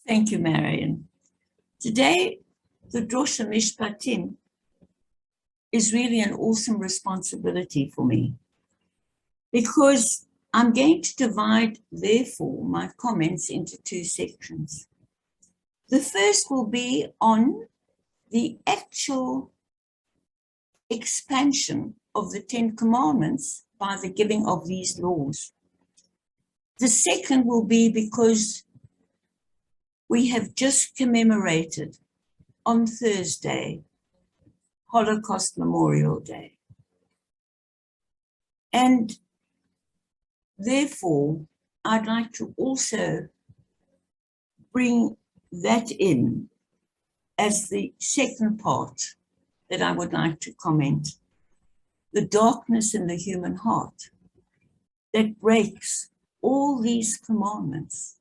Thank you, Marion. Today, the Drosha Mishpatim is really an awesome responsibility for me because I'm going to divide, therefore, my comments into two sections. The first will be on the actual expansion of the Ten Commandments by the giving of these laws. The second will be because we have just commemorated on Thursday, Holocaust Memorial Day. And therefore, I'd like to also bring that in as the second part that I would like to comment. The darkness in the human heart that breaks all these commandments,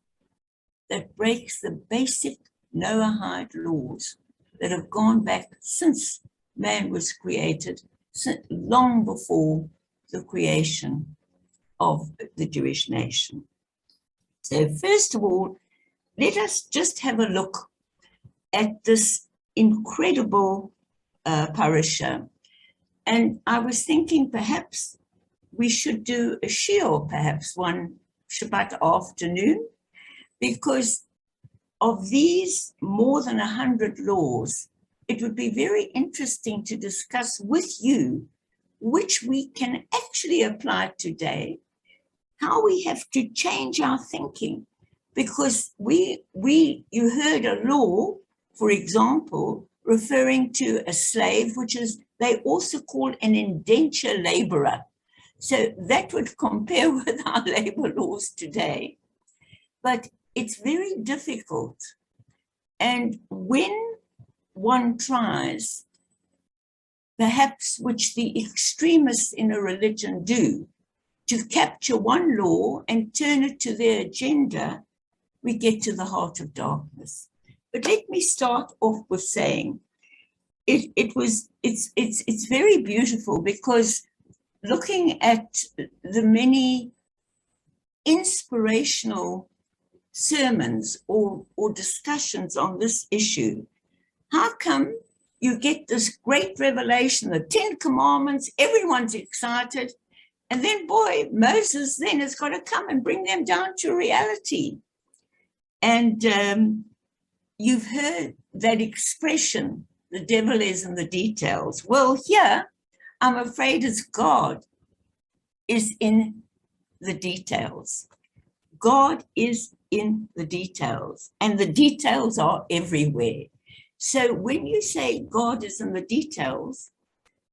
that breaks the basic Noahide laws that have gone back since man was created, long before the creation of the Jewish nation. So first of all, let us just have a look at this incredible parasha. And I was thinking perhaps we should do a shiur, perhaps one Shabbat afternoon, because of these more than 100 laws, it would be very interesting to discuss with you which we can actually apply today, how we have to change our thinking, because you heard a law, for example, referring to a slave, which is they also call an indenture laborer. So that would compare with our labor laws today. But it's very difficult. And when one tries, perhaps which the extremists in a religion do, to capture one law and turn it to their agenda, we get to the heart of darkness. But let me start off with saying it's very beautiful, because looking at the many inspirational sermons or discussions on this issue, how come you get this great revelation, the 10 Commandments, everyone's excited, and then, boy, Moses then has got to come and bring them down to reality. And you've heard that expression, the devil is in the details. Well, here, I'm afraid it's God is in the details. God is in the details, and the details are everywhere. So when you say God is in the details,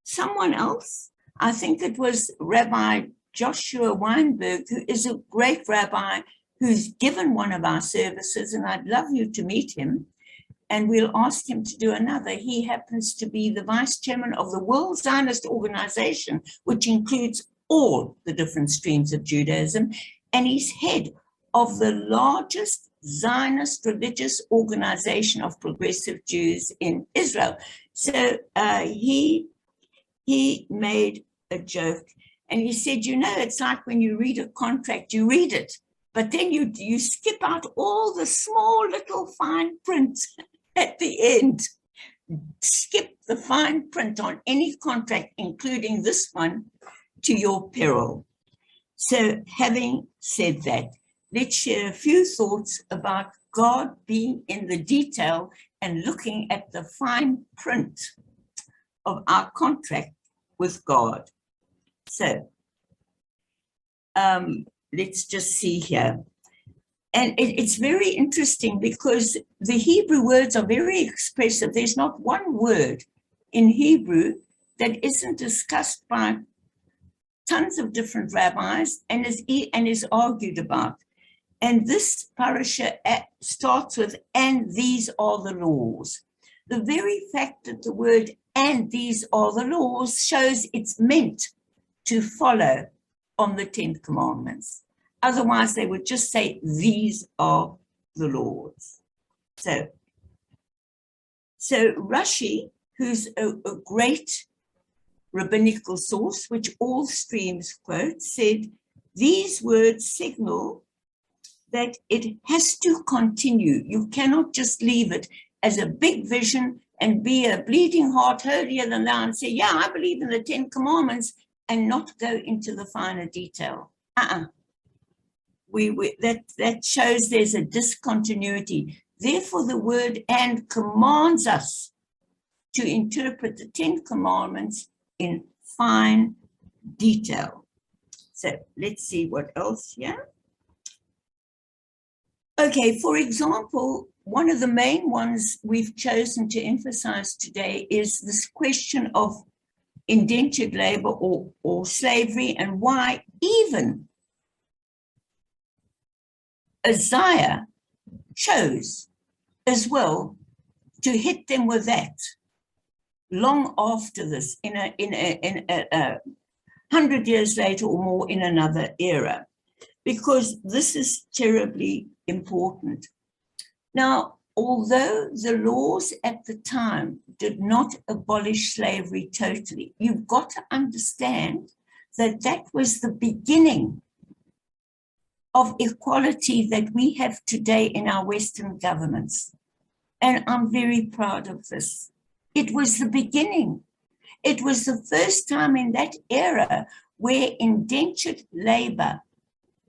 someone else, I think it was Rabbi Joshua Weinberg, who is a great rabbi who's given one of our services, and I'd love you to meet him, and we'll ask him to do another. He happens to be the vice chairman of the World Zionist Organization, which includes all the different streams of Judaism, and he's head of the largest Zionist religious organization of progressive Jews in Israel. So he made a joke, and he said, you know, it's like when you read a contract, you read it, but then you skip out all the small little fine print at the end. Skip the fine print on any contract, including this one, to your peril. So having said that, let's share a few thoughts about God being in the detail and looking at the fine print of our contract with God. So let's just see here. And it's very interesting because the Hebrew words are very expressive. There's not one word in Hebrew that isn't discussed by tons of different rabbis and is argued about. And this parasha starts with, and these are the laws. The very fact that the word and these are the laws shows it's meant to follow on the 10 Commandments. Otherwise, they would just say, these are the laws. So Rashi, who's a great rabbinical source, which all streams quote, said, these words signal that it has to continue. You cannot just leave it as a big vision and be a bleeding heart holier than thou and say, yeah, I believe in the 10 Commandments, and not go into the finer detail. That shows there's a discontinuity. Therefore, the word "and" commands us to interpret the 10 Commandments in fine detail. So let's see what else here. Okay, for example, one of the main ones we've chosen to emphasize today is this question of indentured labor or slavery, and why even Isaiah chose as well to hit them with that long after this, in a 100 years later or more, in another era, because this is terribly important. Now, although the laws at the time did not abolish slavery totally, you've got to understand that that was the beginning of equality that we have today in our Western governments. And I'm very proud of this. It was the beginning. It was the first time in that era where indentured labor,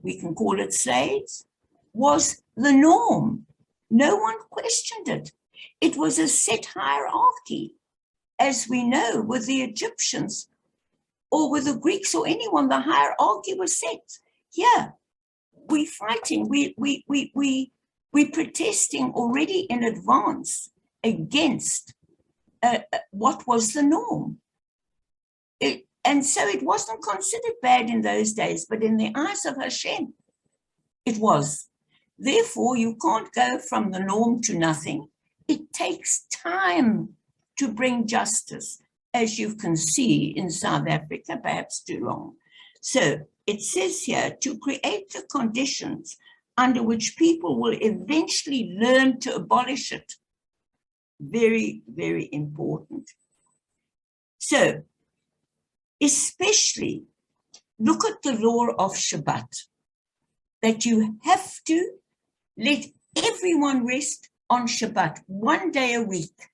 we can call it slaves, was the norm. No one questioned it. It was a set hierarchy, as we know with the Egyptians or with the Greeks or anyone. The hierarchy was set. Here, we're fighting. We're protesting already in advance against what was the norm. And so it wasn't considered bad in those days, but in the eyes of Hashem, it was. Therefore, you can't go from the norm to nothing. It takes time to bring justice, as you can see in South Africa, perhaps too long. So it says here, to create the conditions under which people will eventually learn to abolish it. Very, very important. So, especially look at the law of Shabbat, that you have to let everyone rest on Shabbat 1 day a week,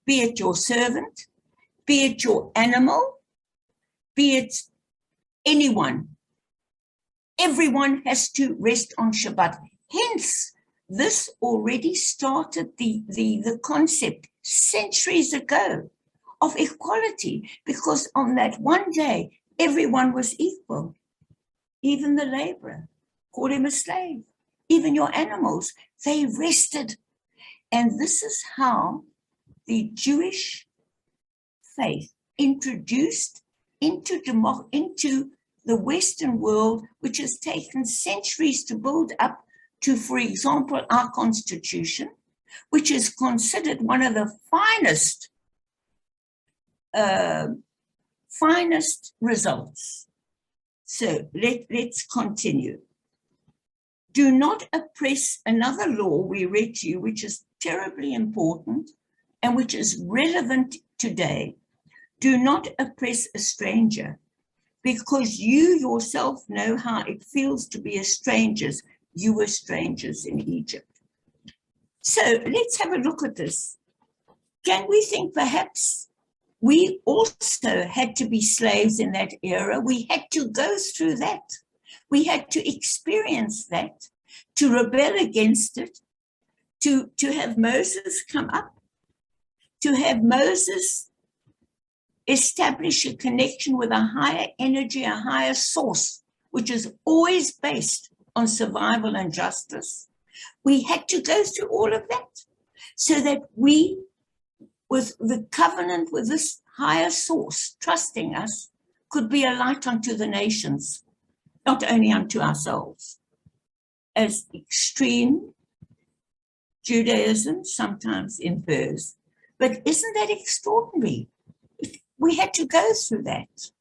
be it your servant, be it your animal, be it anyone. Everyone has to rest on Shabbat. Hence, this already started the concept centuries ago of equality, because on that 1 day, everyone was equal. Even the laborer, call him a slave. Even your animals, they rested. And this is how the Jewish faith introduced into the Western world, which has taken centuries to build up to, for example, our Constitution, which is considered one of the finest results. So let's continue. Do not oppress. Another law we read to you, which is terribly important and which is relevant today. Do not oppress a stranger, because you yourself know how it feels to be a stranger. You were strangers in Egypt. So let's have a look at this. Can we think perhaps we also had to be slaves in that era? We had to go through that. We had to experience that, to rebel against it, to have Moses come up, to have Moses establish a connection with a higher energy, a higher source, which is always based on survival and justice. We had to go through all of that so that we, with the covenant with this higher source trusting us, could be a light unto the nations, not only unto ourselves. As extreme Judaism sometimes infers. But isn't that extraordinary? We had to go through that.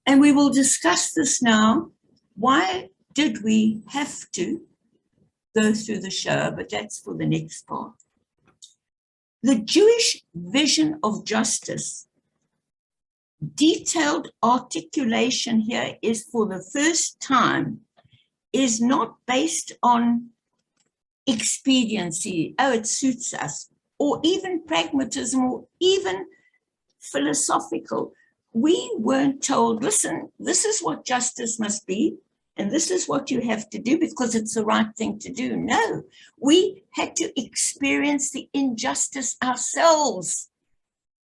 And we will discuss this now. Why did we have to go through the Shoah? But that's for the next part. The Jewish vision of justice, detailed articulation here, is for the first time is not based on expediency, oh, it suits us, or even pragmatism, or even philosophical. We weren't told, listen, this is what justice must be, and this is what you have to do because it's the right thing to do. No, we had to experience the injustice ourselves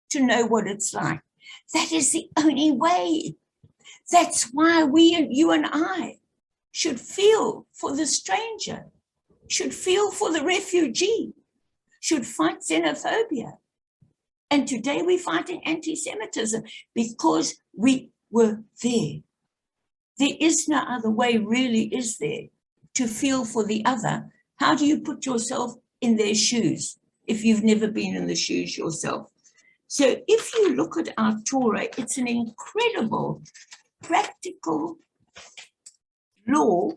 to know what it's like. That is the only way. That's why you and I, should feel for the stranger, should feel for the refugee, should fight xenophobia. And today we're fighting anti-Semitism because we were there. There is no other way, really, is there, to feel for the other. How do you put yourself in their shoes if you've never been in the shoes yourself? So if you look at our Torah, it's an incredible, practical law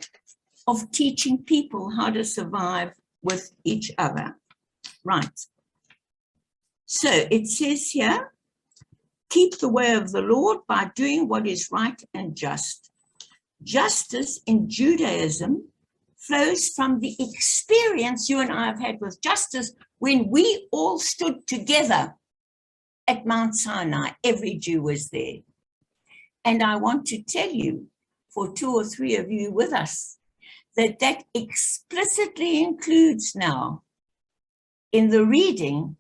of teaching people how to survive with each other. Right. So it says here, keep the way of the Lord by doing what is right and just. Justice in Judaism flows from the experience you and I have had with justice when we all stood together at Mount Sinai. Every Jew was there. And I want to tell you, for 2 or 3 of you with us, that explicitly includes now in the reading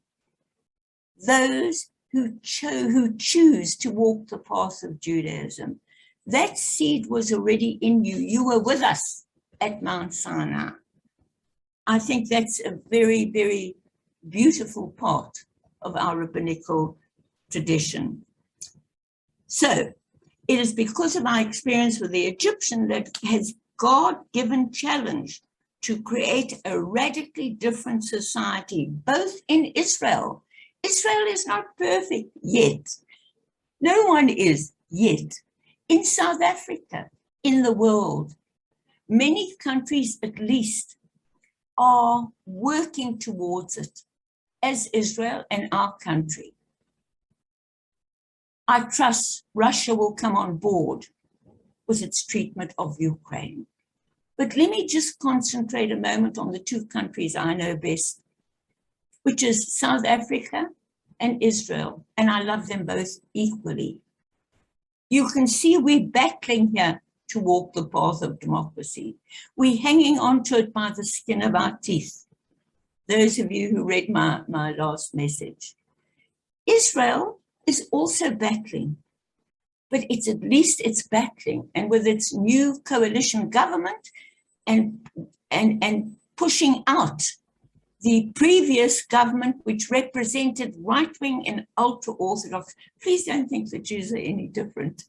those who choose to walk the path of Judaism. That seed was already in you. You were with us at Mount Sinai. I think that's a very, very beautiful part of our rabbinical tradition. So it is because of our experience with the Egyptian that has God-given challenge to create a radically different society, both in Israel. Israel is not perfect yet. No one is yet. In South Africa, in the world, many countries at least are working towards it, as Israel and our country. I trust Russia will come on board with its treatment of Ukraine. But let me just concentrate a moment on the 2 countries I know best, which is South Africa and Israel, and I love them both equally. You can see we're battling here to walk the path of democracy. We're hanging on to it by the skin of our teeth. Those of you who read my last message. Israel is also battling, but at least it's battling, and with its new coalition government and pushing out the previous government, which represented right-wing and ultra-Orthodox. Please don't think the Jews are any different.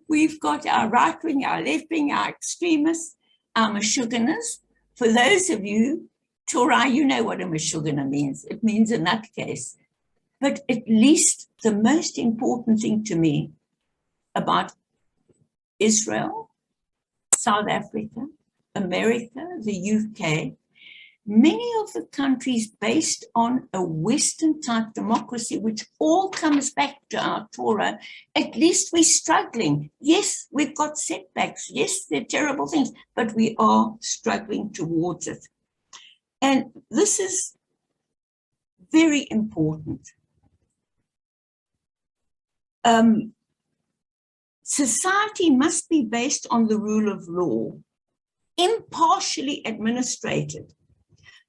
We've got our right-wing, our left-wing, our extremists, our Meshuggahs. For those of you, Torah, you know what a Meshuggah means. It means a nutcase. But at least the most important thing to me about Israel, South Africa, America, the UK, many of the countries based on a Western type democracy, which all comes back to our Torah, at least we're struggling. Yes, we've got setbacks. Yes, they're terrible things, but we are struggling towards it. And this is very important. Society must be based on the rule of law, impartially administrated.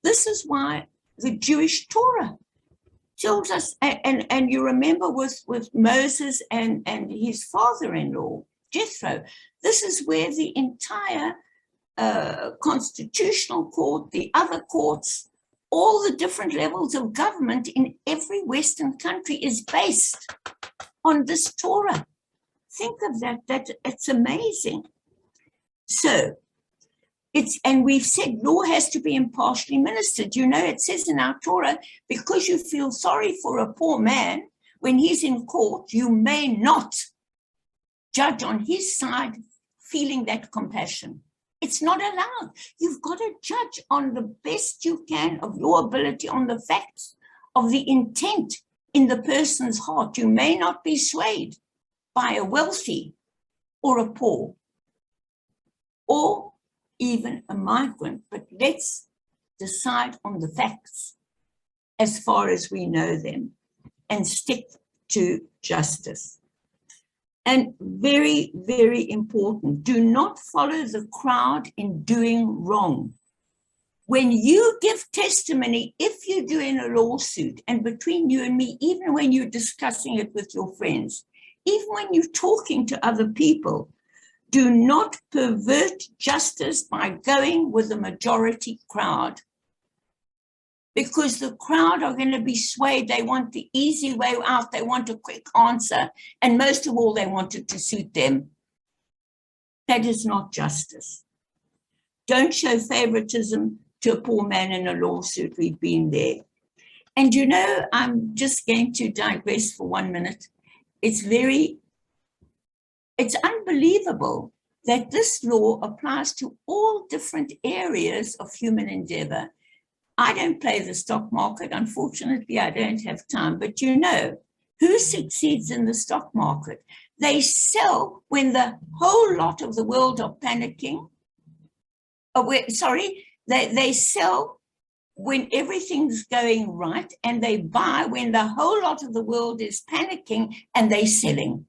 This is why the Jewish Torah tells us, and you remember with Moses and his father-in-law, Jethro, this is where the entire constitutional court, the other courts, all the different levels of government in every Western country is based on this Torah. Think of that, it's amazing. So, and we've said law has to be impartially administered. You know, it says in our Torah, because you feel sorry for a poor man, when he's in court, you may not judge on his side feeling that compassion. It's not allowed. You've got to judge on the best you can of your ability, on the facts of the intent in the person's heart. You may not be swayed by a wealthy or a poor, or even a migrant. But let's decide on the facts as far as we know them and stick to justice. And very, very important, do not follow the crowd in doing wrong. When you give testimony, if you're doing a lawsuit, and between you and me, even when you're discussing it with your friends, even when you're talking to other people, do not pervert justice by going with the majority crowd. Because the crowd are going to be swayed. They want the easy way out. They want a quick answer. And most of all, they want it to suit them. That is not justice. Don't show favoritism to a poor man in a lawsuit. We've been there. And you know, I'm just going to digress for 1 minute. It's unbelievable that this law applies to all different areas of human endeavor. I don't play the stock market. Unfortunately, I don't have time. But you know, who succeeds in the stock market? They sell when the whole lot of the world are panicking. They sell when everything's going right, and they buy when the whole lot of the world is panicking, and they're selling.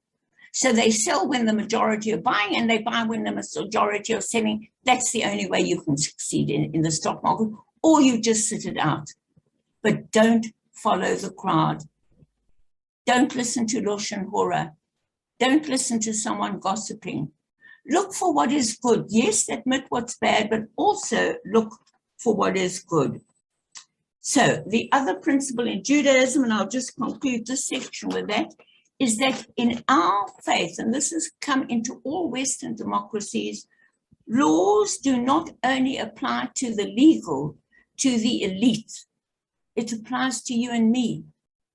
So they sell when the majority are buying, and they buy when the majority are selling. That's the only way you can succeed in the stock market, or you just sit it out. But don't follow the crowd. Don't listen to Lashon Hora. Don't listen to someone gossiping. Look for what is good. Yes, admit what's bad, but also look for what is good. So the other principle in Judaism, and I'll just conclude this section with that, is that in our faith, and this has come into all Western democracies, laws do not only apply to the legal, to the elite. It applies to you and me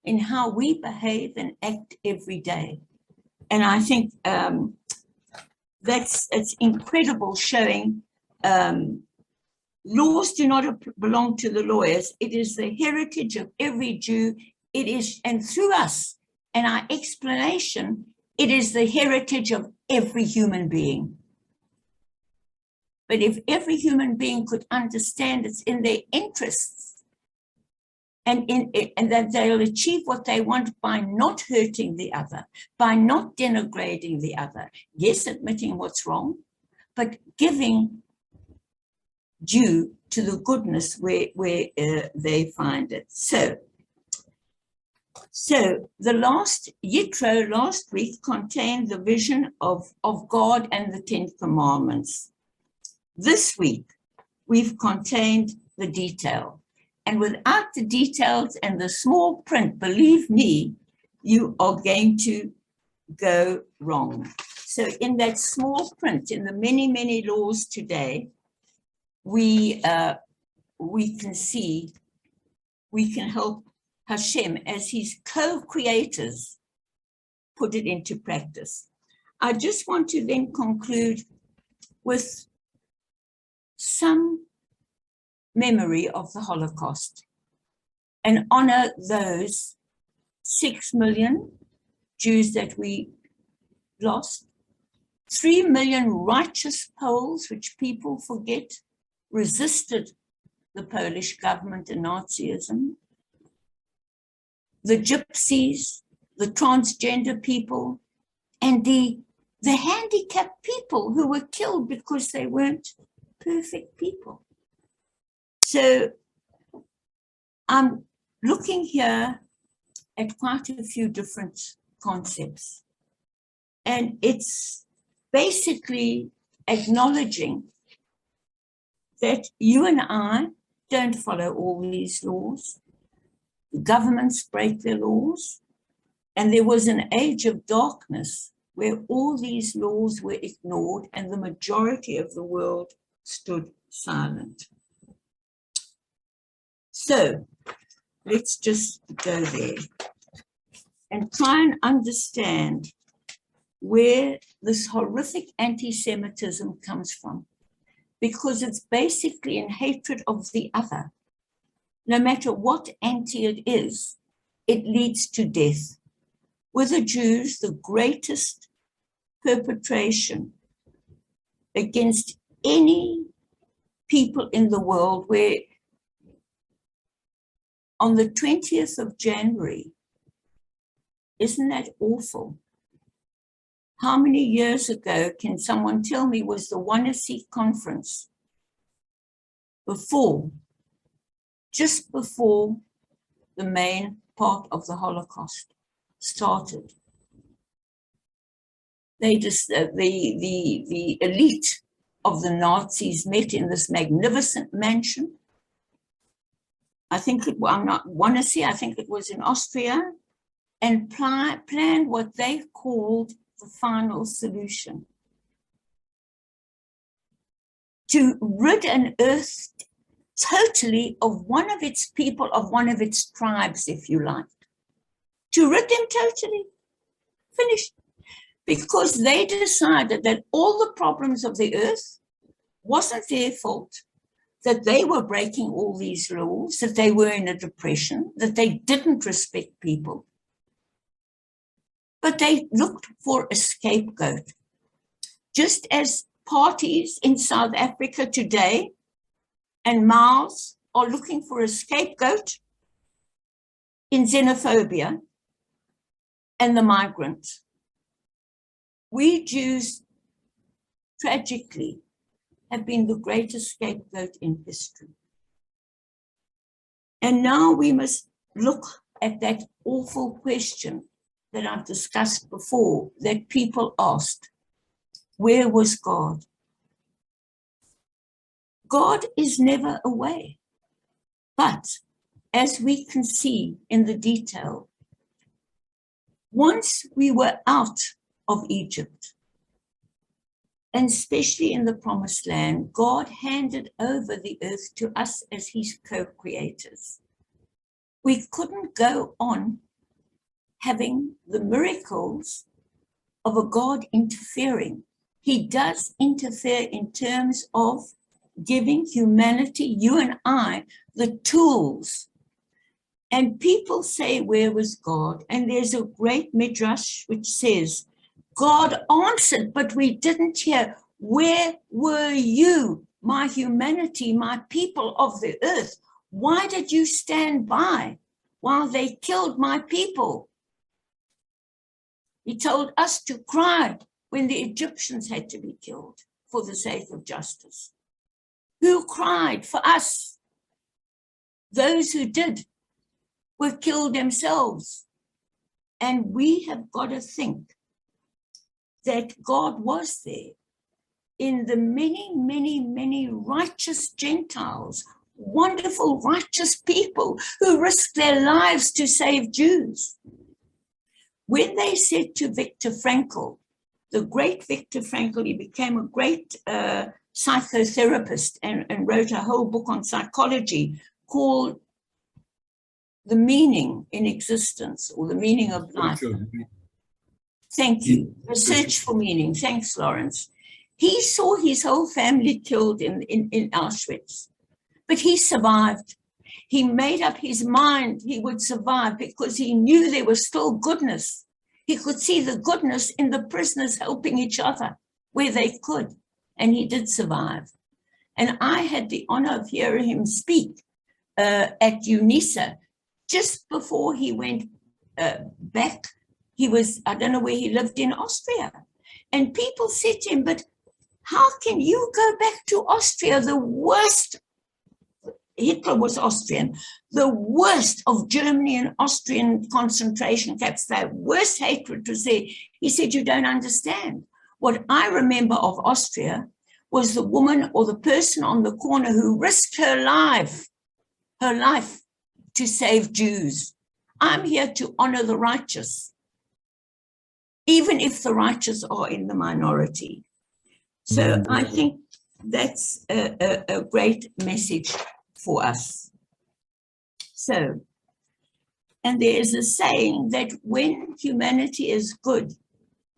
in how we behave and act every day. And I think it's incredible, showing laws do not belong to the lawyers. It is the heritage of every Jew. It is, and through us and our explanation, it is the heritage of every human being. But if every human being could understand it's in their interests, and that they'll achieve what they want by not hurting the other, by not denigrating the other, yes, admitting what's wrong, but giving due to the goodness where they find it. So the last Yitro last week contained the vision of God and the 10 Commandments. This week, we've contained the detail. And without the details and the small print, believe me, you are going to go wrong. So in that small print, in the many, many laws today, we can see, we can help Hashem as his co-creators put it into practice. I just want to then conclude with some memory of the Holocaust and honor those 6 million Jews that we lost, 3 million righteous Poles, which people forget, resisted the Polish government and Nazism, the gypsies, the transgender people, and the handicapped people who were killed because they weren't perfect people. So I'm looking here at quite a few different concepts, and it's basically acknowledging that you and I don't follow all these laws. The governments break their laws, and there was an age of darkness where all these laws were ignored and the majority of the world stood silent. So let's just go there and try and understand where this horrific anti-Semitism comes from, because it's basically in hatred of the other. No matter what anti it is, it leads to death. With the Jews, the greatest perpetration against any people in the world where on the 20th of January, isn't that awful? How many years ago, can someone tell me, was the Wannsee conference just before the main part of the Holocaust started? They just, the elite of the Nazis met in this magnificent mansion. I think it was in Austria, and planned what they called the final solution. To rid an earth totally of one of its people, of one of its tribes, if you like. To rid them totally. Finished. Because they decided that all the problems of the earth wasn't their fault, that they were breaking all these laws, that they were in a depression, that they didn't respect people. But they looked for a scapegoat. Just as parties in South Africa today and Mao's are looking for a scapegoat in xenophobia and the migrants. We Jews, tragically, have been the greatest scapegoat in history. And now we must look at that awful question that I've discussed before, that people asked, where was God? God is never away. But as we can see in the detail, once we were out of Egypt, and especially in the Promised Land, God handed over the earth to us as his co-creators. We couldn't go on having the miracles of a God interfering. He does interfere in terms of giving humanity, you and I, the tools. And people say, where was God? And there's a great midrash which says, God answered, but we didn't hear. Where were you, my humanity, my people of the earth? Why did you stand by while they killed my people? He told us to cry when the Egyptians had to be killed for the sake of justice. Who cried for us? Those who did were killed themselves. And we have got to think that God was there in the many, many, many righteous Gentiles, wonderful, righteous people who risked their lives to save Jews. When they said to Viktor Frankl, the great Viktor Frankl, he became a great psychotherapist and wrote a whole book on psychology called The Meaning in Existence, or The Meaning of Life. Thank you. The Search for Meaning. Thanks, Lawrence. He saw his whole family killed in Auschwitz, but he survived. He made up his mind he would survive because he knew there was still goodness. He could see the goodness in the prisoners helping each other where they could, and he did survive. And I had the honor of hearing him speak at UNISA just before he went back. He was, I don't know where he lived, in Austria. And people said to him, but how can you go back to Austria, the worst? Hitler was Austrian, the worst of Germany and Austrian concentration camps, their worst hatred was there. He said, you don't understand. What I remember of Austria was the woman or the person on the corner who risked her life to save Jews. I'm here to honor the righteous, even if the righteous are in the minority. So I think that's a great message for us. So, and there is a saying that when humanity is good,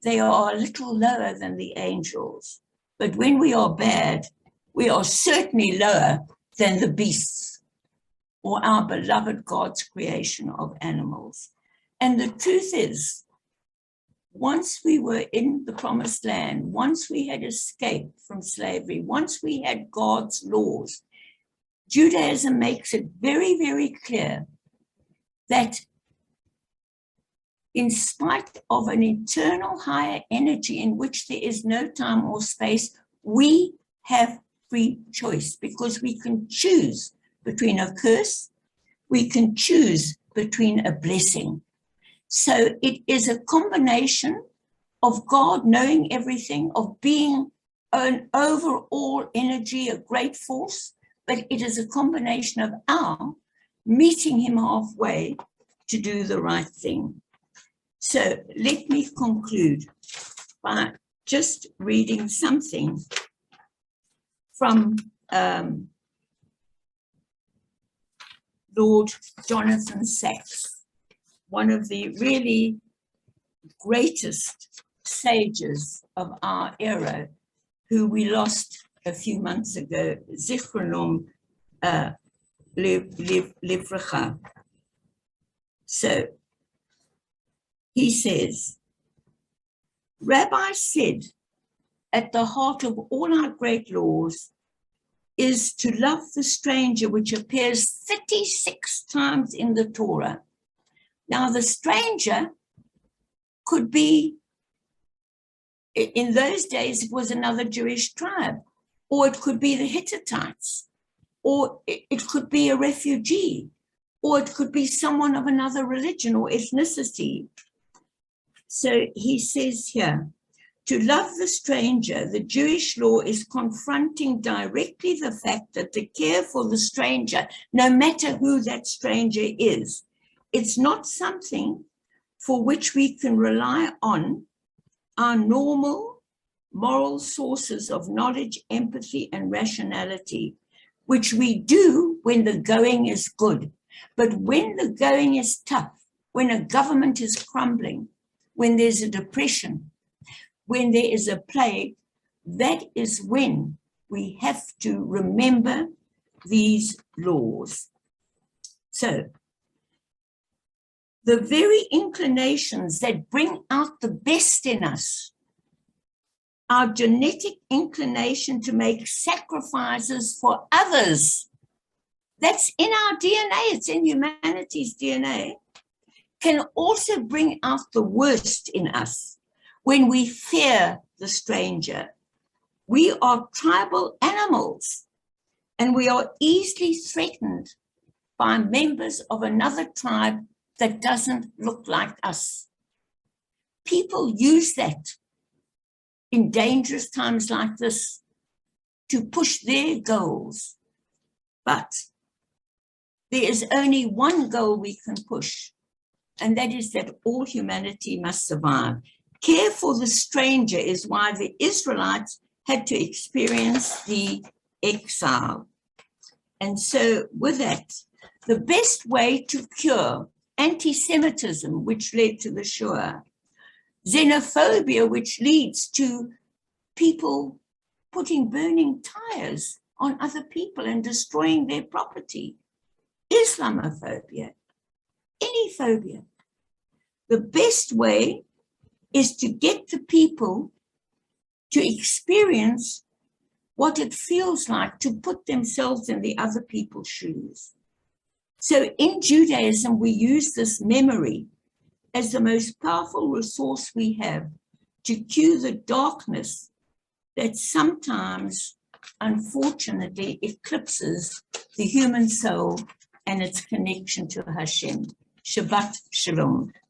they are a little lower than the angels. But when we are bad, we are certainly lower than the beasts or our beloved God's creation of animals. And the truth is, once we were in the promised land, once we had escaped from slavery, once we had God's laws, Judaism makes it very, very clear that in spite of an eternal higher energy in which there is no time or space, we have free choice because we can choose between a curse, we can choose between a blessing. So it is a combination of God knowing everything, of being an overall energy, a great force, but it is a combination of our meeting him halfway to do the right thing. So let me conclude by just reading something from Lord Jonathan Sacks, one of the really greatest sages of our era, who we lost a few months ago, Zichronom Livracha. So he says, Rabbi said, at the heart of all our great laws is to love the stranger, which appears 36 times in the Torah. Now, the stranger could be, in those days, it was another Jewish tribe, or it could be the Hittites, or it could be a refugee, or it could be someone of another religion or ethnicity. So he says here, to love the stranger, the Jewish law is confronting directly the fact that the care for the stranger, no matter who that stranger is, it's not something for which we can rely on our normal moral sources of knowledge, empathy, and rationality, which we do when the going is good. But when the going is tough, when a government is crumbling, when there's a depression, when there is a plague, that is when we have to remember these laws. So, the very inclinations that bring out the best in us, our genetic inclination to make sacrifices for others, that's in our DNA, it's in humanity's DNA, can also bring out the worst in us. When we fear the stranger, we are tribal animals and we are easily threatened by members of another tribe that doesn't look like us. People use that in dangerous times like this to push their goals. But there is only one goal we can push, and that is that all humanity must survive. Care for the stranger is why the Israelites had to experience the exile. And so with that, the best way to cure anti-Semitism, which led to the Shoah, xenophobia, which leads to people putting burning tires on other people and destroying their property, Islamophobia, any phobia. The best way is to get the people to experience what it feels like to put themselves in the other people's shoes. So in Judaism, we use this memory as the most powerful resource we have to cue the darkness that sometimes, unfortunately, eclipses the human soul and its connection to Hashem. Shabbat Shalom.